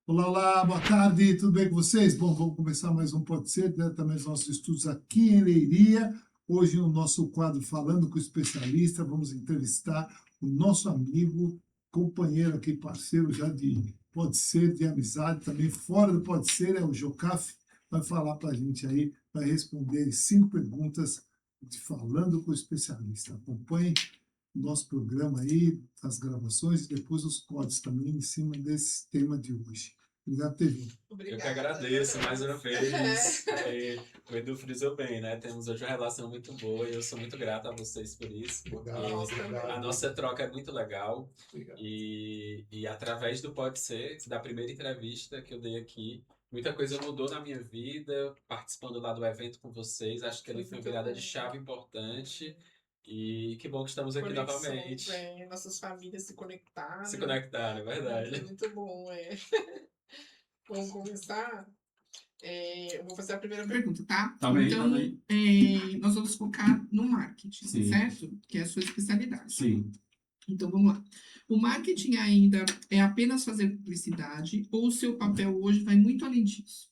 Olá, olá, boa tarde, tudo bem com vocês? Bom, vamos começar mais um Pode Ser, diretamente dos nossos estudos aqui em Leiria. Hoje, no nosso quadro Falando com o Especialista, vamos entrevistar o nosso amigo, companheiro aqui, parceiro já de Pode Ser, de amizade, também fora do Pode Ser, é o Jocaf, vai falar para a gente aí, vai responder 5 perguntas de Falando com o Especialista. Acompanhe o nosso programa aí, as gravações e depois os cortes também em cima desse tema de hoje. Obrigado por ter vindo. Eu que agradeço mais uma vez. O Edu frisou bem, né? Temos hoje uma relação muito boa e eu sou muito grato a vocês por isso, porque a nossa troca é muito legal. E através do Pode Ser, da primeira entrevista que eu dei aqui, muita coisa mudou na minha vida, participando lá do evento com vocês. Acho que ele foi uma virada de chave importante. E que bom que estamos aqui novamente. Nossas famílias se conectaram. Se conectaram, é verdade. Muito bom, é. Vamos começar? Eu vou fazer a primeira pergunta, tá? Tá bem, então, tá bem. nós vamos focar no marketing, Sim. certo? Que é a sua especialidade. Sim. Então, vamos lá. O marketing ainda é apenas fazer publicidade ou o seu papel hoje vai muito além disso?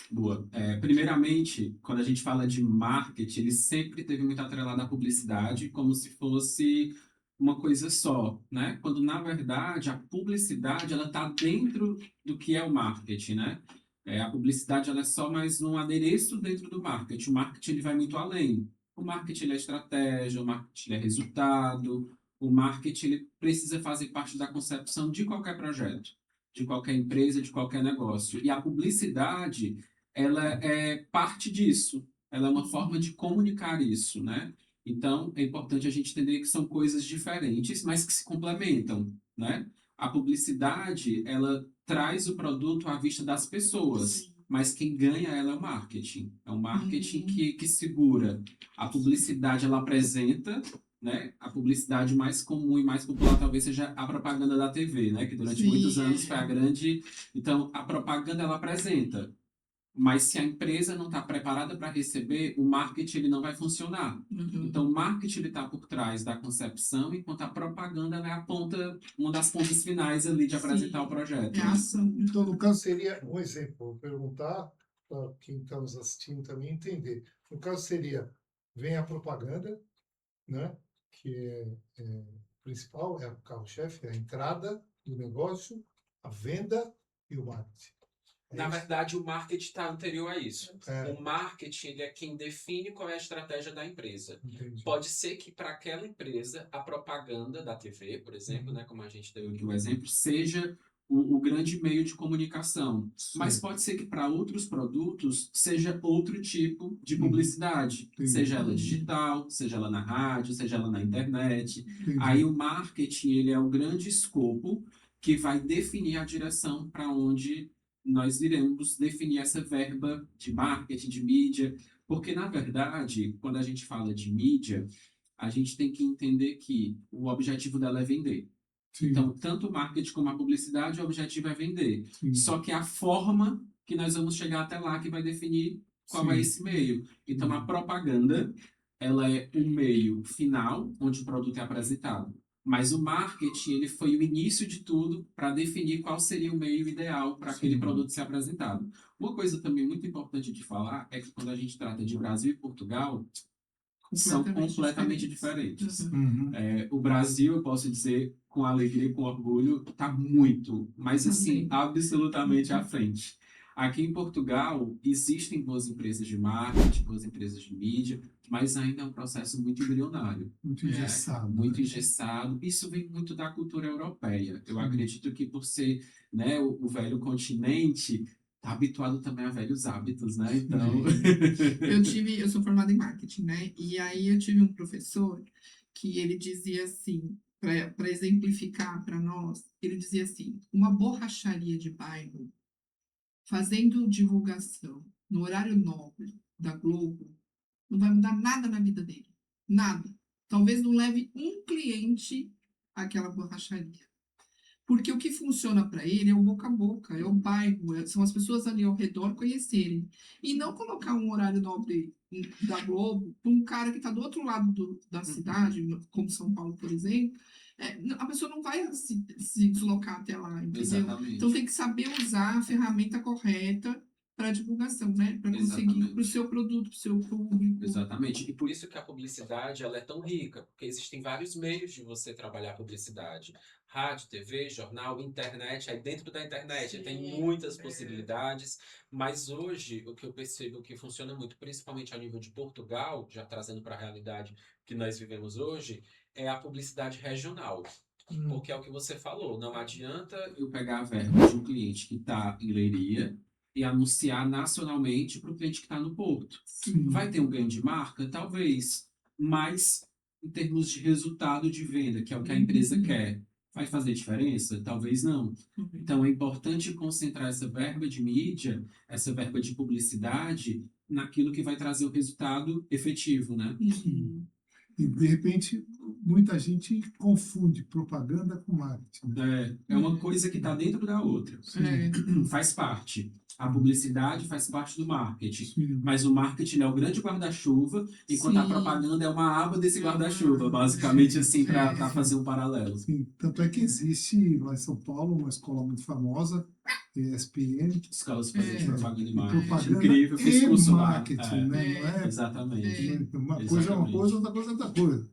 Boa. Primeiramente, quando a gente fala de marketing, ele sempre teve muito atrelado à publicidade, como se fosse uma coisa só, né? Quando, na verdade, a publicidade, ela está dentro do que é o marketing, né? A publicidade, ela é só mais um adereço dentro do marketing. O marketing, ele vai muito além. O marketing, ele é estratégia, o marketing, ele é resultado, o marketing, ele precisa fazer parte da concepção de qualquer projeto, de qualquer empresa, de qualquer negócio. E a publicidade, ela é parte disso. Ela é uma forma de comunicar isso, né? Então, é importante a gente entender que são coisas diferentes, mas que se complementam, né? A publicidade, ela traz o produto à vista das pessoas, mas quem ganha ela é o marketing. É o marketing que segura. A publicidade, ela apresenta, né? A publicidade mais comum e mais popular talvez seja a propaganda da TV, né? Que durante muitos anos foi a grande... Então, a propaganda, ela apresenta. Mas se a empresa não está preparada para receber, o marketing ele não vai funcionar. Então, o marketing está por trás da concepção, enquanto a propaganda é a ponta, uma das pontas finais ali de apresentar o projeto. É a ação. Então, no caso, seria um exemplo. Vou perguntar para quem está nos assistindo também entender. No caso, seria, vem a propaganda, né? Que é principal, é o carro-chefe, é a entrada do negócio, a venda e o marketing. Na verdade, o marketing está anterior a isso. É. O marketing ele é quem define qual é a estratégia da empresa. Entendi. Pode ser que para aquela empresa, a propaganda da TV, por exemplo, né, como a gente deu aqui o exemplo, seja o grande meio de comunicação. Sim. Mas pode ser que para outros produtos seja outro tipo de publicidade. Seja ela digital, seja ela na rádio, seja ela na internet. Aí o marketing ele é o grande escopo que vai definir a direção para onde nós iremos definir essa verba de marketing, de mídia, porque, na verdade, quando a gente fala de mídia, a gente tem que entender que o objetivo dela é vender. Sim. Então, tanto o marketing como a publicidade, o objetivo é vender. Sim. Só que a forma que nós vamos chegar até lá que vai definir qual é esse meio. Então, a propaganda, ela é um meio final, onde o produto é apresentado. Mas o marketing ele foi o início de tudo para definir qual seria o meio ideal para aquele produto ser apresentado. Uma coisa também muito importante de falar é que quando a gente trata de Brasil e Portugal, são completamente diferentes. O Brasil, eu posso dizer com alegria e com orgulho, está muito, mas assim, absolutamente à frente. Aqui em Portugal, existem boas empresas de marketing, boas empresas de mídia, mas ainda é um processo muito embrionário. Muito engessado. Muito engessado. Isso vem muito da cultura europeia. Eu acredito que por ser, né, o velho continente, está habituado também a velhos hábitos, né? Então... Eu sou formada em marketing, né? E aí eu tive um professor que ele dizia assim, para exemplificar para nós, ele dizia assim, uma borracharia de bairro fazendo divulgação no horário nobre da Globo não vai mudar nada na vida dele. Nada. Talvez não leve um cliente àquela borracharia. Porque o que funciona para ele é o boca a boca, é o bairro, são as pessoas ali ao redor conhecerem. E não colocar um horário nobre da Globo para um cara que está do outro lado da cidade, como São Paulo, por exemplo, a pessoa não vai se deslocar até lá, entendeu? Exatamente. Então tem que saber usar a ferramenta correta para divulgação, né? Para conseguir Exatamente. para o seu produto, para o seu público. Exatamente. E por isso que a publicidade ela é tão rica, porque existem vários meios de você trabalhar a publicidade. Rádio, TV, jornal, internet. Aí dentro da internet tem muitas possibilidades, mas hoje o que eu percebo que funciona muito, principalmente a nível de Portugal, já trazendo para a realidade que nós vivemos hoje, é a publicidade regional. Porque é o que você falou, não adianta Eu pegar a verba de um cliente que está em Leiria e anunciar nacionalmente para o cliente que está no Porto. Sim. Vai ter um ganho de marca? Talvez. Mas, em termos de resultado de venda, que é o que a empresa quer, vai fazer diferença? Talvez não. Então, é importante concentrar essa verba de mídia, essa verba de publicidade, naquilo que vai trazer o resultado efetivo, né? Uhum. E, de repente, muita gente confunde propaganda com marketing, né? É uma coisa que está dentro da outra. Faz parte. A publicidade faz parte do marketing. Sim. Mas o marketing é o grande guarda-chuva, enquanto a Sim. propaganda é uma aba desse guarda-chuva, basicamente assim, para fazer um paralelo. Sim, tanto é que existe lá em São Paulo uma escola muito famosa, ESPN, Escola Superior de Propaganda e e Marketing. propaganda Incrível, eu fiz e curso lá. marketing, né? Não é Exatamente. uma coisa é uma Exatamente. coisa, outra coisa é outra coisa.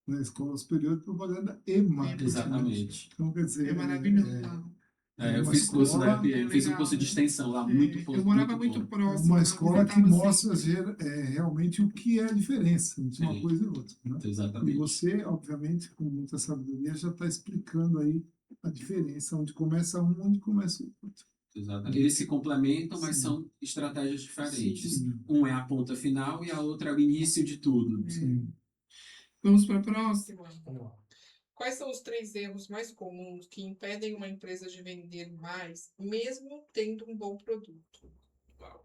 Na Escola Superior de Propaganda e Marketing. Exatamente. Então, quer dizer, É maravilhoso. Eu uma fiz curso da escola- EPM, fiz um curso de extensão lá, muito bom. Eu morava muito bom. é próximo. uma eu escola que visitava mostra sempre. realmente o que é a diferença entre uma Sim. coisa e outra, né? E Exatamente. você, obviamente, com muita sabedoria, já está explicando aí a diferença, onde começa um, onde começa o outro. Exatamente. Eles se complementam, mas Sim. são estratégias diferentes. Sim. Um é a ponta final e a outra é o início de tudo. Sim. Vamos para a próxima? Quais são os 3 erros mais comuns que impedem uma empresa de vender mais, mesmo tendo um bom produto? Uau.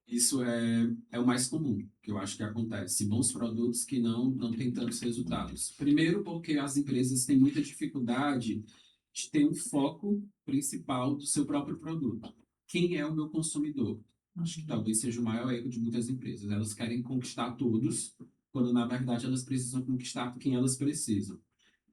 Isso é o mais comum, que eu acho que acontece. Bons produtos que não têm tantos resultados. Primeiro porque as empresas têm muita dificuldade de ter um foco principal do seu próprio produto. Quem é o meu consumidor? Acho que talvez seja o maior erro de muitas empresas. Elas querem conquistar todos, quando na verdade elas precisam conquistar quem elas precisam.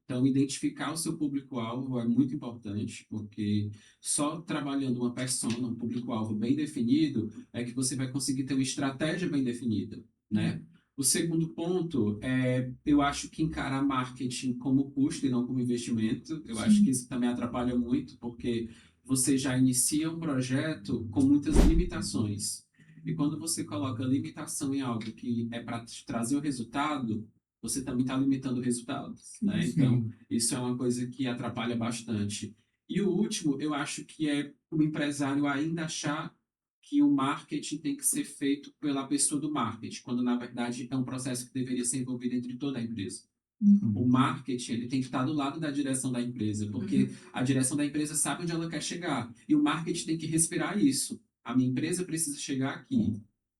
Então, identificar o seu público-alvo é muito importante, porque só trabalhando uma persona, um público-alvo bem definido, é que você vai conseguir ter uma estratégia bem definida, né? O segundo ponto é, eu acho que encarar marketing como custo e não como investimento. Eu acho que isso também atrapalha muito, porque você já inicia um projeto com muitas limitações. E quando você coloca limitação em algo que é para trazer o resultado, você também está limitando o resultado, né? Sim. Então, isso é uma coisa que atrapalha bastante. E o último, eu acho que é o empresário ainda achar que o marketing tem que ser feito pela pessoa do marketing, quando na verdade é um processo que deveria ser envolvido entre toda a empresa. O marketing ele tem que estar do lado da direção da empresa, porque a direção da empresa sabe onde ela quer chegar. E o marketing tem que respirar isso. A minha empresa precisa chegar aqui.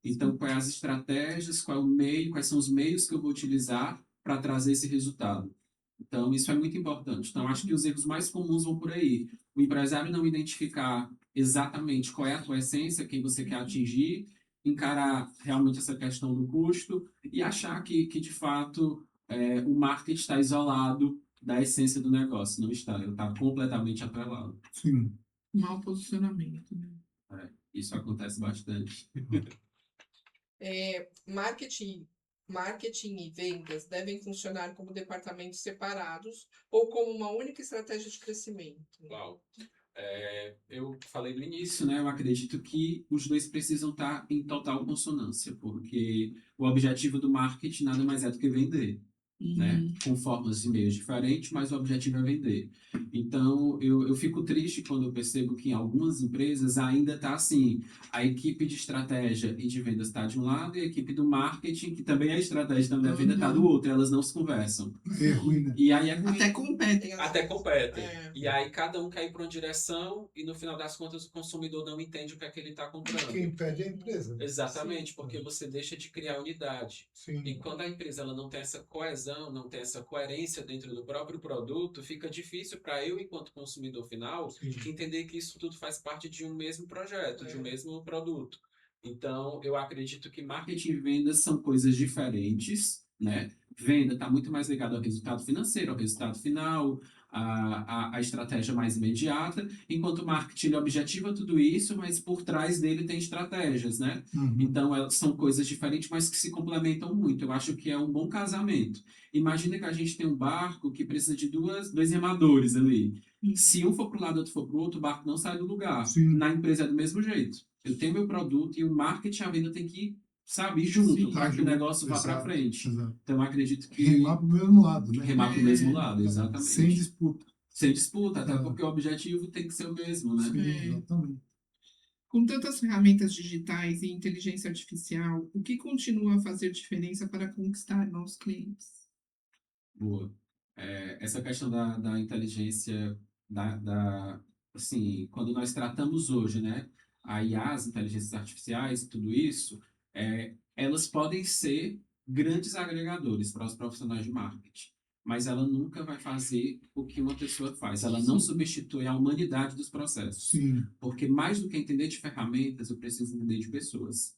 Então, quais as estratégias, qual é o meio, quais são os meios que eu vou utilizar para trazer esse resultado? Então, isso é muito importante. Então, acho que os erros mais comuns vão por aí. O empresário não identificar exatamente qual é a tua essência, quem você quer atingir, encarar realmente essa questão do custo e achar que de fato, o marketing está isolado da essência do negócio. Não está, ele está completamente atrelado. Sim. Mau posicionamento, né? Isso acontece bastante. Marketing e vendas devem funcionar como departamentos separados ou como uma única estratégia de crescimento? Uau. Eu falei no início, né? Eu acredito que os dois precisam estar em total consonância, porque o objetivo do marketing nada mais é do que vender, né? Com formas e meios diferentes, mas o objetivo é vender. Então, eu fico triste quando eu percebo que em algumas empresas ainda está assim, a equipe de estratégia e de vendas está de um lado e a equipe do marketing, que também é estratégia também da venda, está do outro, elas não se conversam. É ruim, né? E aí é ruim. Até competem. Até competem. É. E aí cada um quer ir para uma direção e no final das contas o consumidor não entende o que é que ele está comprando. Quem pede é a empresa. Exatamente, porque você deixa de criar unidade. Sim. E quando a empresa ela não tem essa coesão coesão, não tem essa coerência dentro do próprio produto, fica difícil para eu, enquanto consumidor final, Sim. entender que isso tudo faz parte de um mesmo projeto, de um mesmo produto. Então, eu acredito que Marketing e vendas são coisas diferentes, né? Venda está muito mais ligada ao resultado financeiro, ao resultado final, à estratégia mais imediata, enquanto marketing ele objetiva tudo isso, mas por trás dele tem estratégias, né? Uhum. Então, são coisas diferentes, mas que se complementam muito. Eu acho que é um bom casamento. Imagina que a gente tem um barco que precisa de dois remadores ali. Se um for para o lado e outro for para o outro, o barco não sai do lugar. Sim. Na empresa é do mesmo jeito. Eu tenho meu produto e o marketing e a venda tem que, sabe, ir junto Sim. para que o junto, negócio vá para exato, frente. exato. Então, eu acredito que Remar para o mesmo lado, né? remar para o mesmo lado, exatamente. Sem disputa. Sem disputa, até É. porque o objetivo tem que ser o mesmo, né? Sim, É. exatamente. Com tantas ferramentas digitais e inteligência artificial, o que continua a fazer diferença para conquistar novos clientes? Boa. Essa questão da inteligência, assim, quando nós tratamos hoje, né, a IA, as inteligências artificiais e tudo isso, elas podem ser grandes agregadores para os profissionais de marketing, mas ela nunca vai fazer o que uma pessoa faz. Ela não substitui a humanidade dos processos. Sim, Porque mais do que entender de ferramentas, eu preciso entender de pessoas.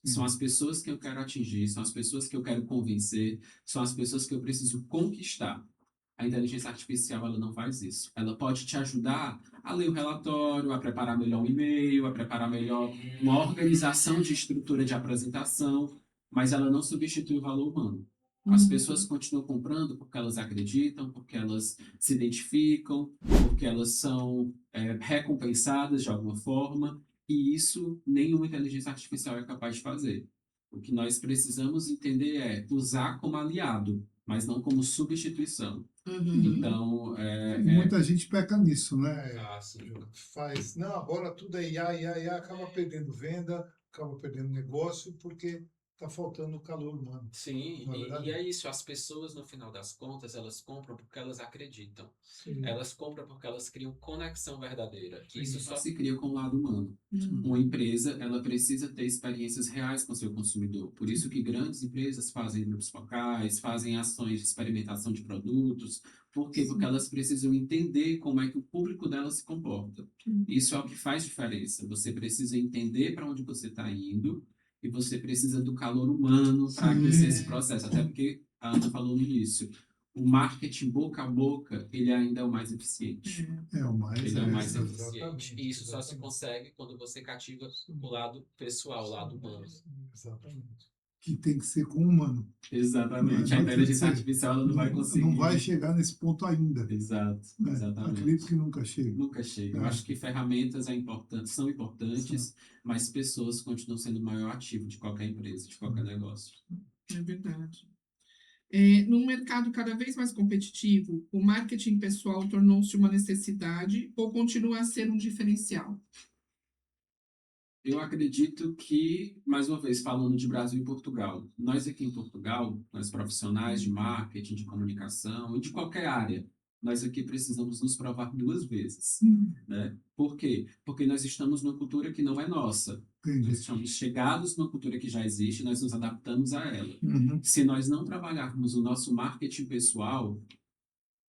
São as pessoas que eu quero atingir, são as pessoas que eu quero convencer, são as pessoas que eu preciso conquistar. A inteligência artificial, ela não faz isso. Ela pode te ajudar a ler o relatório, a preparar melhor um e-mail, a preparar melhor uma organização de estrutura de apresentação, mas ela não substitui o valor humano. As pessoas continuam comprando porque elas acreditam, porque elas se identificam, porque elas são recompensadas de alguma forma, e isso nenhuma inteligência artificial é capaz de fazer. O que nós precisamos entender é usar como aliado, mas não como substituição. Uhum. Então, E muita gente peca nisso, né? Ah, sim. Faz, não, agora tudo é IA, IA, IA, acaba perdendo venda, acaba perdendo negócio, porque está faltando o calor humano. Sim, Não é verdade? e é isso, as pessoas, no final das contas, elas compram porque elas acreditam. Sim. Elas compram porque elas criam conexão verdadeira. Que isso só só se cria com o lado humano. Uma empresa, ela precisa ter experiências reais com o seu consumidor. Por isso que grandes empresas fazem grupos focais, fazem ações de experimentação de produtos. Por quê? Porque elas precisam entender como é que o público delas se comporta. Isso é o que faz diferença. Você precisa entender para onde você está indo e você precisa do calor humano para Sim. aquecer esse processo. Até porque a Ana falou no início, o marketing boca a boca, ele ainda é o mais eficiente. É o mais, Ele é o mais eficiente. exatamente, E isso só se exatamente. consegue quando você cativa o lado pessoal, o lado humano. Exatamente. Que tem que ser com o humano. Exatamente. Não A adianta inteligência dizer, artificial ela não vai conseguir. Não vai chegar nesse ponto ainda. Exato, Né? exatamente. Acredito que nunca chega. Nunca chega. Eu É. acho que ferramentas são importantes, mas pessoas continuam sendo o maior ativo de qualquer empresa, de qualquer negócio. É verdade. Num mercado cada vez mais competitivo, o marketing pessoal tornou-se uma necessidade ou continua a ser um diferencial? Eu acredito que, mais uma vez, falando de Brasil e Portugal, nós aqui em Portugal, nós profissionais de marketing, de comunicação e de qualquer área, nós aqui precisamos nos provar duas vezes, né? Por quê? Porque nós estamos numa cultura que não é nossa. Entendi. Nós estamos chegados numa cultura que já existe, nós nos adaptamos a ela. Uhum. Se nós não trabalharmos o nosso marketing pessoal,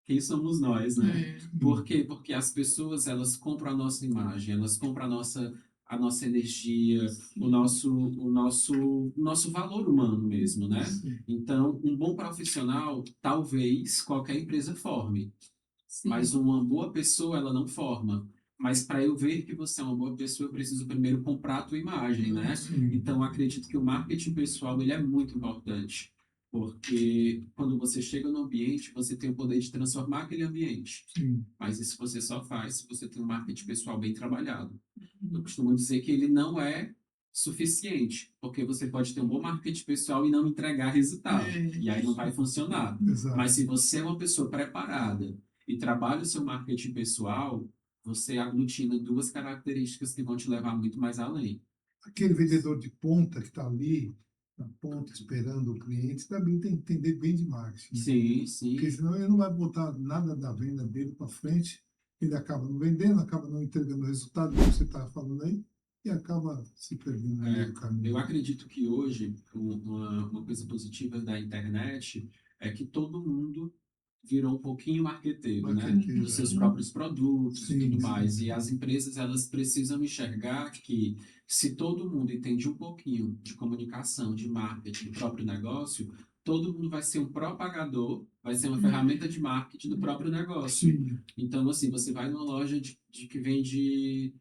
quem somos nós, né? Por quê? Porque as pessoas, elas compram a nossa imagem, elas compram a nossa energia, o nosso valor humano mesmo, né? Sim. Então, um bom profissional, talvez qualquer empresa forme, Sim. mas uma boa pessoa, ela não forma. Mas para eu ver que você é uma boa pessoa, eu preciso primeiro comprar a tua imagem, né? Sim. Então, eu acredito que o marketing pessoal, ele é muito importante. Porque quando você chega no ambiente, você tem o poder de transformar aquele ambiente. Sim. Mas isso você só faz se você tem um marketing pessoal bem trabalhado. Eu costumo dizer que ele não é suficiente, porque você pode ter um bom marketing pessoal e não entregar resultado. E aí não vai funcionar. Exato. Mas se você é uma pessoa preparada e trabalha o seu marketing pessoal, você aglutina duas características que vão te levar muito mais além. Aquele vendedor de ponta que está ali, na ponta, esperando o cliente, também tem que entender bem de marketing. Né? Sim, sim. Porque senão ele não vai botar nada da venda dele para frente, ele acaba não vendendo, acaba não entregando o resultado que você está falando aí, e acaba se perdendo no meio do caminho. Eu acredito que hoje uma coisa positiva da internet é que todo mundo virou um pouquinho marqueteiro, né? Marqueteiro, Dos seus é. próprios produtos e Sim, tudo sim. mais. E as empresas, elas precisam enxergar que se todo mundo entende um pouquinho de comunicação, de marketing, do próprio negócio, todo mundo vai ser um propagador, vai ser uma ferramenta de marketing do próprio negócio. Sim. Então, assim, você vai numa loja de que vende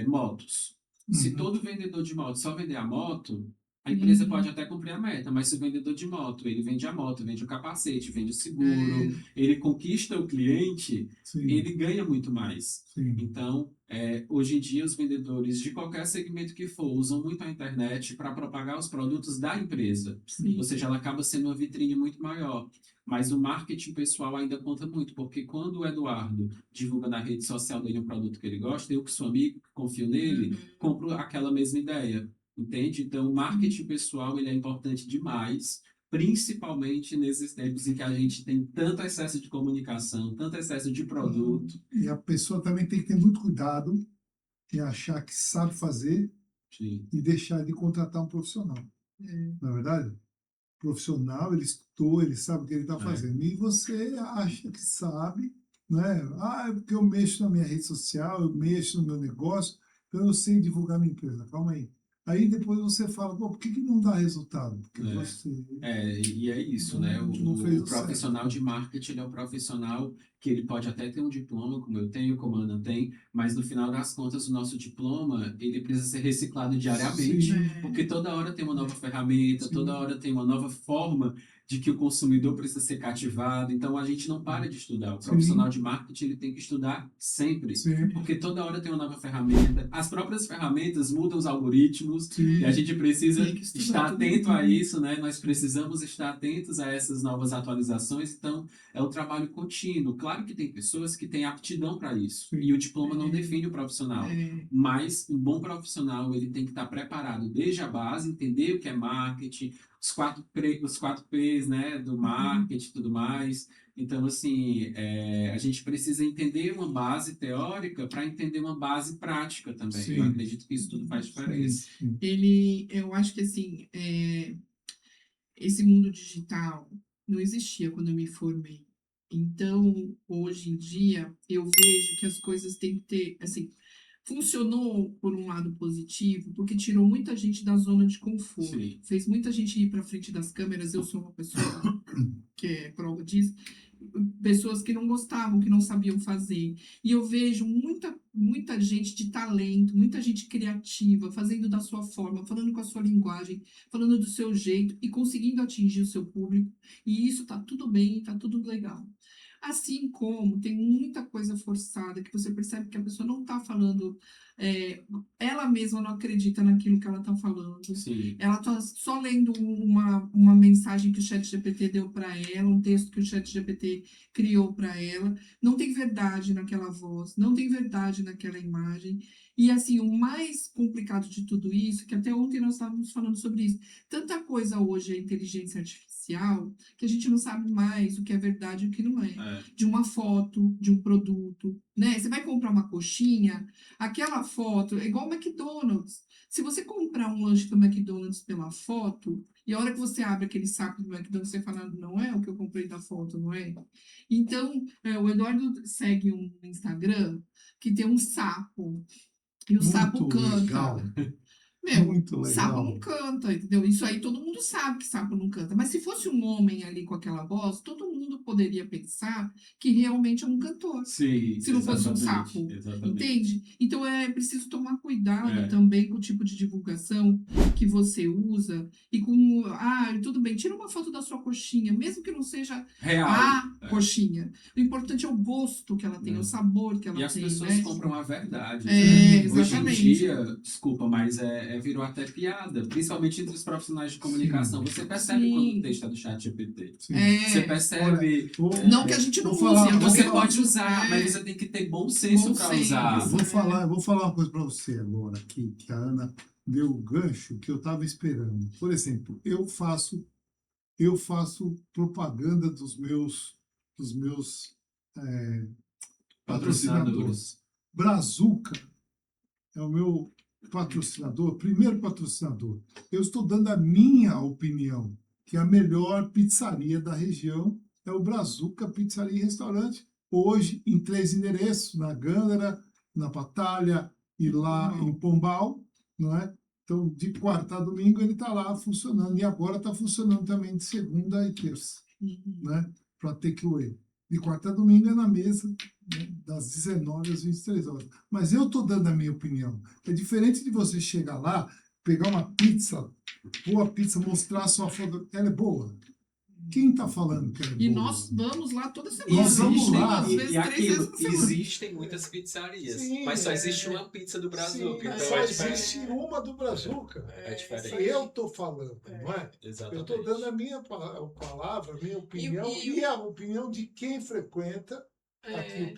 motos. Se Uhum. todo vendedor de moto só vender a moto, a empresa Uhum. pode até cumprir a meta, mas se o vendedor de moto, ele vende a moto, vende o capacete, vende o seguro, É, ele conquista o cliente, Sim. ele ganha muito mais. Sim. Então, hoje em dia, os vendedores de qualquer segmento que for usam muito a internet para propagar os produtos da empresa. sim. Ou seja, ela acaba sendo uma vitrine muito maior. Mas o marketing pessoal ainda conta muito, porque quando o Eduardo divulga na rede social dele um produto que ele gosta, eu que sou amigo, que confio nele, Uhum. compro aquela mesma ideia, entende? Então, o marketing pessoal, ele é importante demais, principalmente nesses tempos em que a gente tem tanto excesso de comunicação, tanto excesso de produto. E a pessoa também tem que ter muito cuidado em achar que sabe fazer Sim. e deixar de contratar um profissional. É. Na verdade, o profissional, ele estudou, ele sabe o que ele está É. fazendo. E você acha que sabe, né? Ah, é porque eu mexo na minha rede social, eu mexo no meu negócio, então eu sei divulgar minha empresa. Calma aí. Aí depois você fala, pô, por que não dá resultado? Porque É. você E é isso, né? não fez O o profissional certo. de marketing ele é um profissional que ele pode até ter um diploma, como eu tenho, como a Ana tem, mas no final das contas o nosso diploma ele precisa ser reciclado diariamente, Sim, porque toda hora tem uma nova ferramenta, Sim. toda hora tem uma nova forma de que o consumidor precisa ser cativado. Então a gente não para de estudar. O Sim. profissional de marketing ele tem que estudar sempre, sim, porque toda hora tem uma nova ferramenta. As próprias ferramentas mudam os algoritmos. sim. E a gente precisa Tem que estudar estar tudo. atento a isso, né? Nós precisamos estar atentos a essas novas atualizações. Então, é um trabalho contínuo. Claro que tem pessoas que têm aptidão para isso. Sim. E o diploma não É. define o profissional. É. Mas um bom profissional, ele tem que estar preparado desde a base, entender o que é marketing, os 4 P's, né? Do marketing e tudo mais. Então, assim, a gente precisa entender uma base teórica para entender uma base prática também. Sim. Eu acredito que isso tudo faz diferença. Sim. Eu acho que assim, esse mundo digital não existia quando eu me formei. Então, hoje em dia, eu vejo que as coisas têm que ter, assim, funcionou por um lado positivo, porque tirou muita gente da zona de conforto, Sim. fez muita gente ir para frente das câmeras. Eu sou uma pessoa que é prova disso, pessoas que não gostavam, que não sabiam fazer. E eu vejo muita gente de talento, muita gente criativa, fazendo da sua forma, falando com a sua linguagem, falando do seu jeito e conseguindo atingir o seu público. E isso tá tudo bem, tá tudo legal. Assim como tem muita coisa forçada que você percebe que a pessoa não está falando, ela mesma não acredita naquilo que ela está falando. Sim. Ela está só lendo uma mensagem que o ChatGPT deu para ela, um texto que o ChatGPT criou para ela. Não tem verdade naquela voz, não tem verdade naquela imagem. E assim, o mais complicado de tudo isso, que até ontem nós estávamos falando sobre isso, tanta coisa hoje é inteligência artificial, que a gente não sabe mais o que é verdade e o que não é. De uma foto, de um produto, né? Você vai comprar uma coxinha, aquela foto é igual ao McDonald's. Se você comprar um lanche do McDonald's pela foto, e a hora que você abre aquele saco do McDonald's, você fala, não é o que eu comprei da foto, não é? Então, o Eduardo segue um Instagram que tem um sapo, e o sapo Muito canta. legal. Meu, Muito sapo legal. não canta, entendeu? Isso aí todo mundo sabe que sapo não canta. Mas se fosse um homem ali com aquela voz, todo mundo poderia pensar que realmente é um cantor. Sim, Se não fosse um exatamente, sapo, exatamente. entende? Então é preciso tomar cuidado É. também com o tipo de divulgação que você usa e com, tudo bem, tira uma foto da sua coxinha, mesmo que não seja Real. a coxinha. O importante é o gosto que ela tem, É. o sabor que ela E as tem, pessoas né? compram a verdade. É, Hoje em exatamente. dia, desculpa, mas virou até piada, principalmente entre os profissionais de comunicação. Você percebe quando o Sim. texto é do ChatGPT. Sim. Você É, percebe. não que a gente não Vou falar, use, Você vou pode usar, É. mas você tem que ter bom senso Bom para senso. usar. Eu vou falar uma coisa para você agora aqui, que a Ana deu o gancho que eu estava esperando. Por exemplo, eu faço propaganda dos meus patrocinadores. Brazuca é o meu patrocinador, primeiro patrocinador. Eu estou dando a minha opinião. que a melhor pizzaria da região é o Brazuca Pizzaria e Restaurante, hoje em 3 endereços, na Gândara, na Patalha e lá em Pombal, não é? Então, de quarta a domingo ele está lá funcionando, e agora está funcionando também de segunda e terça, né? Para takeaway. De quarta a domingo é na mesa, né? Das 19 às 23 horas. Mas eu estou dando a minha opinião. É diferente de você chegar lá, pegar uma pizza, pôr a pizza, mostrar a sua foto. Ela é boa. Quem está falando que ela é E boa? nós vamos lá toda semana. Nós vamos Existem, lá. às vezes, E 3 vezes aquilo, na semana. Existem muitas pizzarias, Sim, mas só existe uma pizza do Brazuca, Sim, então só é existe diferente. uma do Brazuca. É diferente. E eu estou falando, não é? Eu Exatamente. estou dando a minha palavra, a minha opinião E- e a opinião de quem frequenta aqui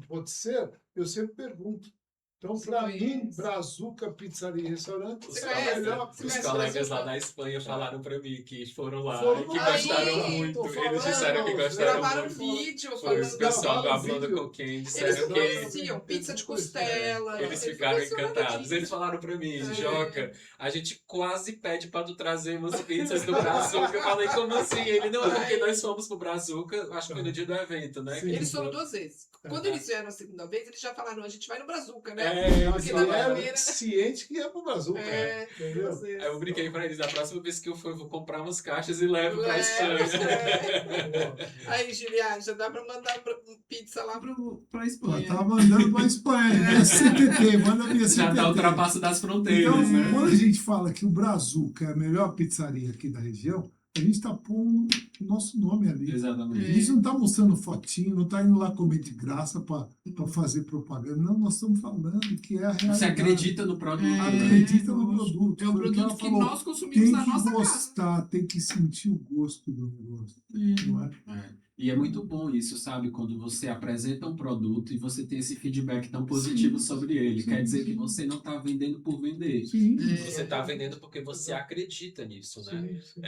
pode ser. Eu sempre pergunto. Então, Você para mim, conhece? Brazuca Pizzaria e Restaurante Os é conhece? a melhor Você Os conhece colegas Brazuca? lá da Espanha falaram pra mim que foram lá Foram e que lá. gostaram Aí, muito. tô Eles falando, disseram que gostaram Gravaram muito. vídeo Foi o falando pessoal do gravaram Hablando vídeo. com quem Eles disseram não que conheciam pizza de costela. eles não ficaram conheciam nada encantados. disso. Eles falaram pra mim, É. Joca, a gente quase pede pra tu trazer umas pizzas do Brazuca. Eu falei, como assim? Ele não, é porque nós fomos pro Brazuca, acho que foi no dia do evento, né? Sim. que Eles foram 2 vezes. Quando É. eles vieram a segunda vez, eles já falaram, a gente vai no Brazuca, né? É, Mas eles na falaram. primeira- ciente que é pro Brazuca. É, Entendeu? 2 vezes. Aí eu brinquei pra eles, a próxima vez que eu for, eu vou comprar umas caixas e levo pra Leva, Espanha. Aí, Giliane, já dá pra mandar pizza lá pro... Pra Pô, Espanha. tá mandando para a Espanha, né? CTT, manda minha CTT. Já tá ultrapasso das fronteiras, Então, né? quando a gente fala que o Brazuca é a melhor pizzaria aqui da região, a gente está pondo o nosso nome ali. A Exatamente. gente não está mostrando fotinho, não está indo lá comer de graça para fazer propaganda. Não, nós estamos falando que é a realidade. Você acredita no produto, É. né? Acredita no lógico. produto. É um Foi o que ela produto que falou. nós consumimos Tem na que nossa casa. gostar, tem que sentir o gosto do negócio. Não é? É. E é muito bom isso, sabe? Quando você apresenta um produto e você tem esse feedback tão positivo sobre ele. Sim. Quer dizer que você não está vendendo por vender. Sim. Você tá vendendo porque você acredita nisso, né? Sim, sim.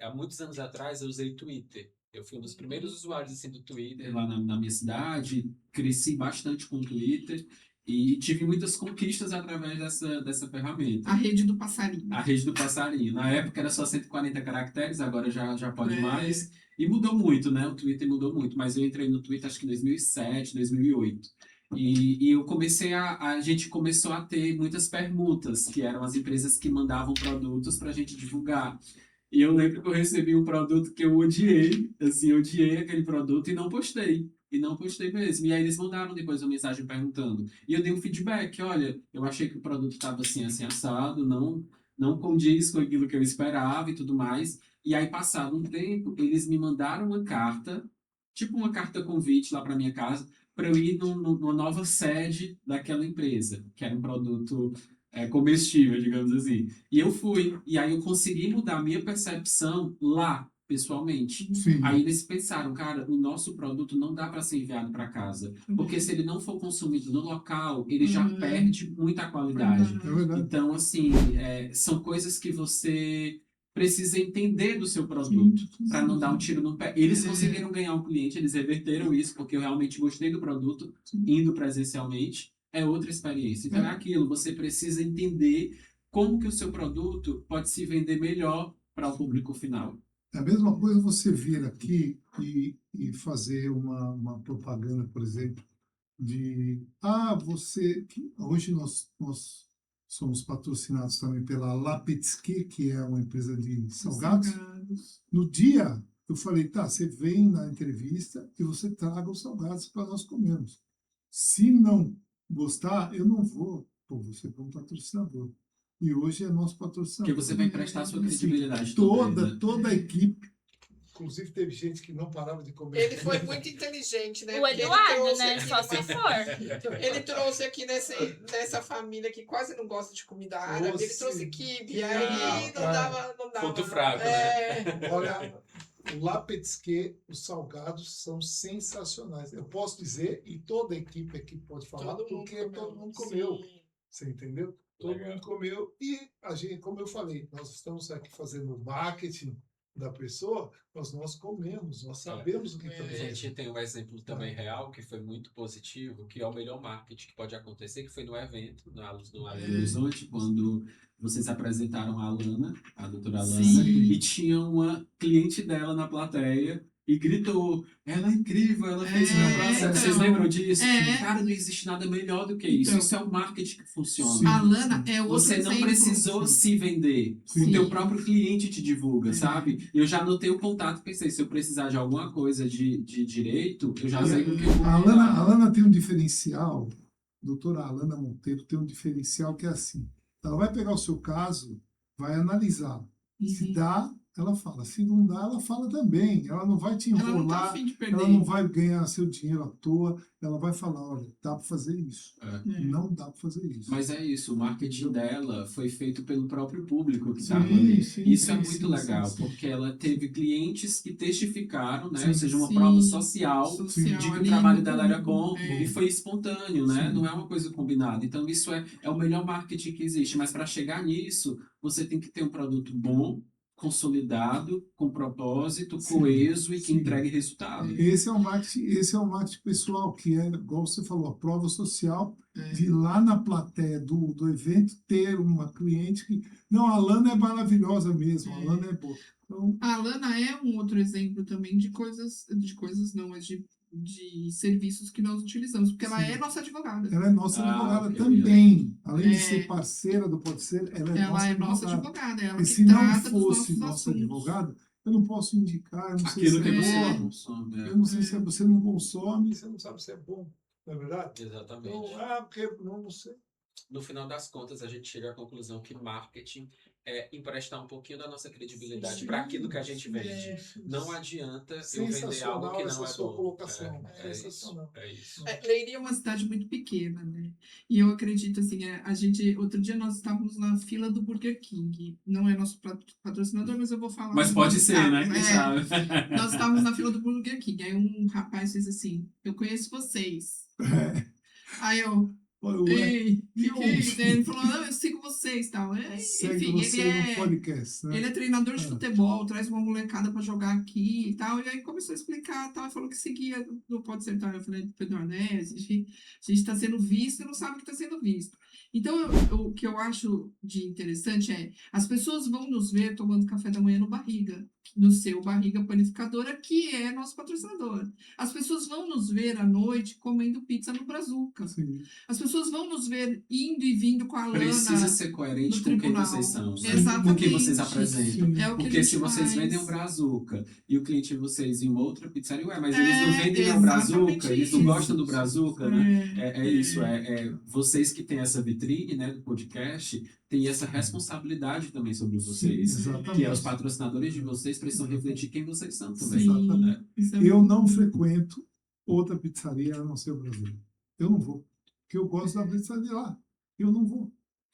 Há muitos anos atrás eu usei Twitter. Eu fui um dos primeiros usuários assim, do Twitter. Lá na minha cidade, cresci bastante com o Twitter e tive muitas conquistas através dessa ferramenta. A rede do passarinho. A rede do passarinho. Na época era só 140 caracteres, agora já pode É. mais. E mudou muito, né? O Twitter mudou muito, mas eu entrei no Twitter acho que em 2007, 2008. E eu comecei a gente começou a ter muitas permutas, que eram as empresas que mandavam produtos para a gente divulgar. E eu lembro que eu recebi um produto que eu odiei, assim, eu odiei aquele produto e não postei. E não postei mesmo. E aí eles mandaram depois uma mensagem perguntando. E eu dei um feedback, olha, eu achei que o produto estava assim, assim, assado, não condiz com aquilo que eu esperava e tudo mais. E aí, passado um tempo, eles me mandaram uma carta, tipo uma carta convite lá para minha casa, para eu ir numa nova sede daquela empresa, que era um produto comestível, digamos assim. E eu fui, e aí eu consegui mudar a minha percepção lá, pessoalmente. Sim. Aí eles pensaram, cara, o nosso produto não dá para ser enviado para casa, porque se ele não for consumido no local, ele já Uhum. perde muita qualidade. É verdade. Então, assim, são coisas que você precisa entender do seu produto para não dar um tiro no pé. Eles conseguiram ganhar um cliente, eles reverteram isso, porque eu realmente gostei do produto, indo presencialmente, é outra experiência. Então é aquilo, você precisa entender como que o seu produto pode se vender melhor para o público final. É a mesma coisa você vir aqui e fazer uma propaganda, por exemplo, de hoje nós somos patrocinados também pela Lapetsky, que é uma empresa de salgados. No dia, eu falei, tá, você vem na entrevista e você traga os salgados para nós comermos. Se não gostar, eu não vou. Pô, você é um patrocinador. E hoje é nosso patrocinador. Porque você vai emprestar a sua Sim, credibilidade também, né? toda a equipe. Inclusive, teve gente que não parava de comer. Ele foi muito inteligente, né? O Porque ele Eduardo, trouxe né? aqui Só se numa- for. Ele trouxe aqui nessa família que quase não gosta de comida árabe, ele trouxe quibe, aí não dava. Ponto fraco, né? Olha, o Lapetsky, os salgados são sensacionais. Eu posso dizer, e toda a equipe aqui pode falar, porque todo mundo comeu. Sim. Você entendeu? Todo Legal. mundo comeu. E a gente, como eu falei, nós estamos aqui fazendo marketing da pessoa, mas nós comemos, nós sabemos o que estamos A fazendo. gente tem um exemplo também real que foi muito positivo, que é o melhor marketing que pode acontecer, que foi no evento, no Belo Horizonte, quando vocês apresentaram a Alana, a doutora Alana, Sim. e tinha uma cliente dela na plateia e gritou, ela é incrível, ela fez o meu processo. então. Vocês lembram disso? É. Cara, não existe nada melhor do que isso. Então. Isso é o marketing que funciona. Sim. A Lana é outro Você não exemplo. precisou se vender. Sim. O teu próprio cliente te divulga, É. sabe? Eu já anotei o contato, pensei, se eu precisar de alguma coisa de direito, eu já sei com quem eu vou A falar. Alana tem um diferencial, a doutora Alana Monteiro tem um diferencial que é assim, ela vai pegar o seu caso, vai analisar. Se Uhum. dá, ela fala. Se não dá, ela fala também. Ela não vai te Ela não tá enrolar, afim de ela perder. não vai ganhar seu dinheiro à toa, ela vai falar, olha, dá para fazer isso. É. Não dá para fazer isso. Mas é isso, o marketing dela foi feito pelo próprio público que Sim, estava ali. sim, Isso é sim, muito sim, legal, sim, sim. porque ela teve clientes que testificaram, né? Sim. Ou seja, uma Sim. prova social Social de que o ali trabalho no dela era público. bom É. e foi espontâneo, né? Sim. Não é uma coisa combinada. Então, isso é o melhor marketing que existe. Mas para chegar nisso, você tem que ter um produto bom, consolidado, com propósito, Sim, coeso e que sim. entregue resultado. Esse é o marketing pessoal, que é, igual você falou, a prova social, É. de lá na plateia do evento ter uma cliente que. Não, a Lana é maravilhosa mesmo, a É. Lana é boa. Então, A Lana é um outro exemplo também de coisas não, mas de serviços que nós utilizamos, porque ela Sim. é nossa advogada. ela é nossa Ah, advogada ok. também. Além de É. ser parceira do Pode Ser, ela é Ela nossa é nossa advogada. advogada, ela E que se não trata dos fosse nossos nossa assuntos. advogada, eu não posso indicar, eu não sei Aquilo se que é você bom. não consome. Eu não sei se você não consome, você não sabe se é bom, não é verdade? Exatamente. Então, porque não sei. No final das contas, a gente chega à conclusão que marketing é emprestar um pouquinho da nossa credibilidade Sim. para aquilo que a gente vende. É. Não adianta eu vender Sensacional algo que não essa é sua bom. colocação. É Sensacional. isso. É isso. Leiria é uma cidade muito pequena, né? E eu acredito, assim, outro dia nós estávamos na fila do Burger King. Não é nosso patrocinador, mas eu vou falar. Mas os pode nomes ser, né? caros. Quem É. sabe? Nós estávamos na fila do Burger King. Aí um rapaz fez assim: eu conheço vocês. Aí eu, Ué, ei, e que é isso? onde? Ele falou: não, eu sigo vocês e tal. Segue Enfim, você no podcast, né? ele é treinador de Ah. futebol, traz uma molecada pra jogar aqui e tal. E aí começou a explicar, tal, e falou que seguia, não pode ser tal. Eu falei, Pedro, né? A gente está sendo visto e não sabe o que está sendo visto. Então, o que eu acho de interessante é, as pessoas vão nos ver tomando café da manhã no Barriga, no seu Barriga Panificadora, que é nosso patrocinador. As pessoas vão nos ver à noite comendo pizza no Brazuca. Sim. As pessoas vão nos ver indo e vindo com a Lana. Precisa ser coerente no com quem tribunal. vocês são, né? Exatamente. Com quem vocês apresentam. Sim. É o que Porque a gente se vocês faz. vendem um Brazuca e o cliente de vocês em outra pizzaria, ué, mas É, eles não vendem o exatamente Brazuca, eles não isso. gostam do Brazuca, né? É isso, é. vocês que têm essa vitrine, né, do podcast, têm essa responsabilidade também sobre vocês. Exatamente. Que é os patrocinadores de vocês precisam refletir quem vocês são também. Sim, Né? isso é Eu muito não bom. frequento outra pizzaria a não ser o Brasil. Eu não vou. Porque eu gosto da pizzaria lá. Eu não vou.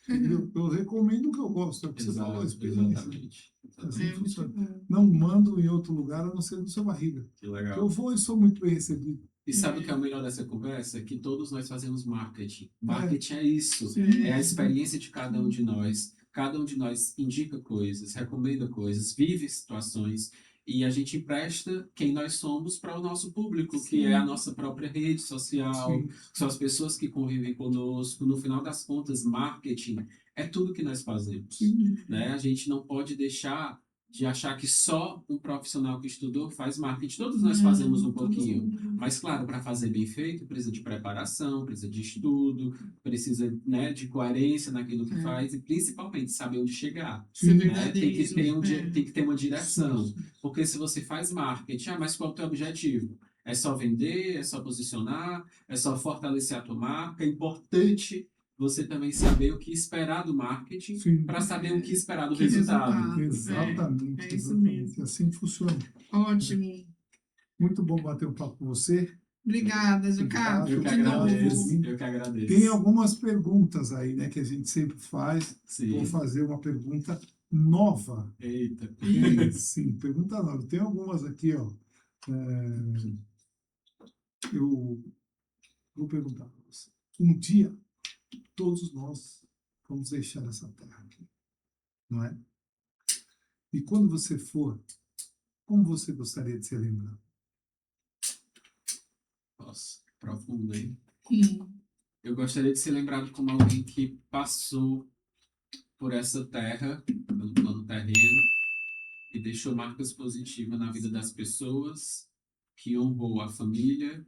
Entendeu? Eu recomendo o que eu gosto. É o que você falou, a experiência. Exatamente. Assim É muito funciona. bom. Não mando em outro lugar a não ser no seu Barriga. Que legal. Eu vou e sou muito bem recebido. E sabe o que é o melhor dessa conversa? Que todos nós fazemos marketing. É. Marketing é isso. Sim. É a experiência de cada um de nós. Cada um de nós indica coisas, recomenda coisas, vive situações. E a gente empresta quem nós somos para o nosso público, que é a nossa própria rede social, Sim. são as pessoas que convivem conosco. No final das contas, marketing é tudo que nós fazemos. Sim. Né? A gente não pode deixar de achar que só um profissional que estudou faz marketing. Todos nós fazemos um pouquinho. Mas, claro, para fazer bem feito, precisa de preparação, precisa de estudo, precisa, né, de coerência naquilo que faz e, principalmente, saber onde chegar. Ser Sim. Né? Tem que ter verdadeiro. tem que ter uma direção. Porque se você faz marketing, mas qual é o teu objetivo? É só vender? É só posicionar? É só fortalecer a tua marca? É importante você também saber o que esperar do marketing Sim. para saber o que esperar do Que resultado. Exatamente. É isso exatamente. mesmo. Assim funciona. Ótimo. Muito bom bater um papo com você. Obrigada, Jucá. Eu Eu que De novo. agradeço. Eu que agradeço. Tem algumas perguntas aí, né, que a gente sempre faz. Sim. Vou fazer uma pergunta nova. Eita. Sim, pergunta nova. Tem algumas aqui, ó. Eu vou perguntar para você. Um dia, todos nós vamos deixar essa terra aqui, não é? E quando você for, como você gostaria de ser lembrado? Nossa, profundo, hein? Hum. Eu gostaria de ser lembrado como alguém que passou por essa terra, pelo plano terreno, e deixou marcas positivas na vida das pessoas, que honrou a família,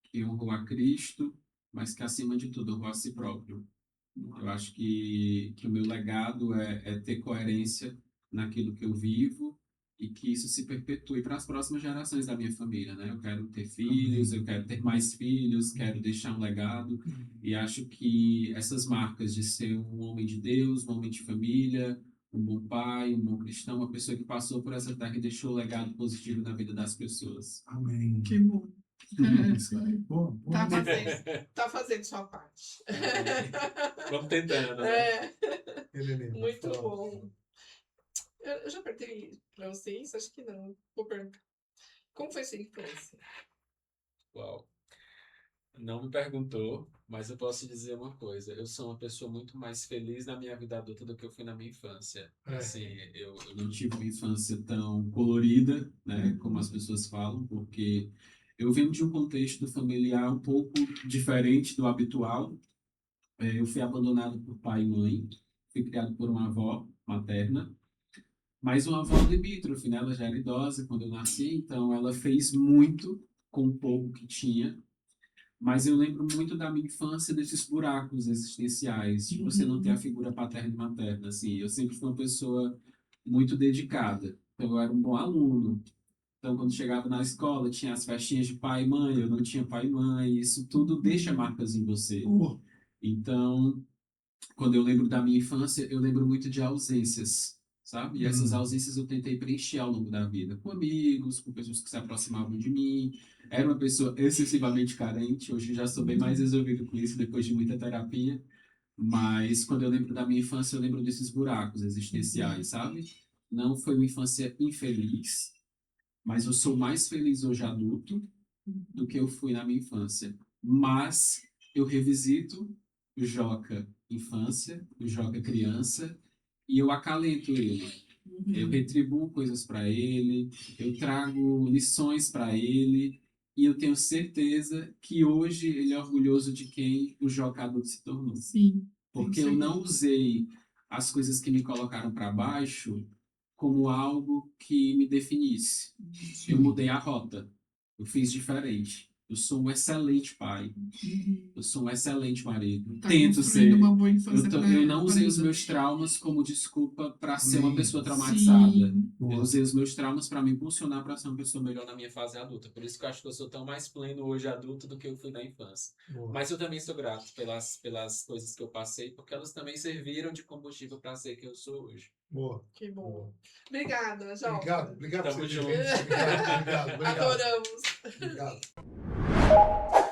que honrou a Cristo, mas que, acima de tudo, honrou a si próprio. Eu acho que o meu legado é ter coerência naquilo que eu vivo e que isso se perpetue para as próximas gerações da minha família, né? Eu quero ter filhos, eu quero ter mais filhos, quero deixar um legado e acho que essas marcas de ser um homem de Deus, um homem de família, um bom pai, um bom cristão, uma pessoa que passou por essa terra e deixou um legado positivo na vida das pessoas. Amém. Que bom. Isso aí. Bom, Tá bom. Tá fazendo sua parte. Vamos tentando, né? É, Helena, muito pronto. bom. Eu já perguntei pra vocês? Acho que não. Vou perguntar. Como foi sua infância? Uau. Não me perguntou, mas eu posso te dizer uma coisa. Eu sou uma pessoa muito mais feliz na minha vida adulta do que eu fui na minha infância. É. Assim, eu Eu não tive uma infância tão colorida, né, como as pessoas falam, porque eu venho de um contexto familiar um pouco diferente do habitual. Eu fui abandonado por pai e mãe, fui criado por uma avó materna, mas uma avó limítrofe, né? Ela já era idosa quando eu nasci, então ela fez muito com o pouco que tinha. Mas eu lembro muito da minha infância desses buracos existenciais, de você não ter a figura paterna e materna, assim. Eu sempre fui uma pessoa muito dedicada, então eu era um bom aluno. Então, quando chegava na escola, tinha as festinhas de pai e mãe, eu não tinha pai e mãe, isso tudo deixa marcas em você. Oh, Então, quando eu lembro da minha infância, eu lembro muito de ausências, sabe? E essas ausências eu tentei preencher ao longo da vida, com amigos, com pessoas que se aproximavam de mim. Era uma pessoa excessivamente carente, hoje já sou bem mais resolvido com isso, depois de muita terapia. Mas quando eu lembro da minha infância, eu lembro desses buracos existenciais, sabe? Não foi uma infância infeliz, mas eu sou mais feliz hoje adulto do que eu fui na minha infância. Mas eu revisito o Joca infância, o Joca criança, e eu acalento ele. Eu retribuo coisas para ele, eu trago lições para ele, e eu tenho certeza que hoje ele é orgulhoso de quem o Joca adulto se tornou. Sim. Porque eu não usei as coisas que me colocaram para baixo como algo que me definisse. Eu mudei a rota. Eu fiz diferente. Eu sou um excelente pai. Eu sou um excelente marido. Tá Tento construindo ser. uma boa infância Eu não pra usei os vida. meus traumas como desculpa para ser uma Amém. pessoa traumatizada. Sim. Eu usei os meus traumas para me impulsionar para ser uma pessoa melhor melhor na minha fase adulta. Por isso que eu acho que eu sou tão mais pleno hoje adulto do que eu fui na infância. boa. Mas eu também sou grato pelas coisas que eu passei, porque elas também serviram de combustível para ser quem eu sou hoje. Boa. Que bom. Boa. Obrigada, Joca. Obrigado por Tamo você ter junto. vindo. Obrigado. Adoramos. Obrigado.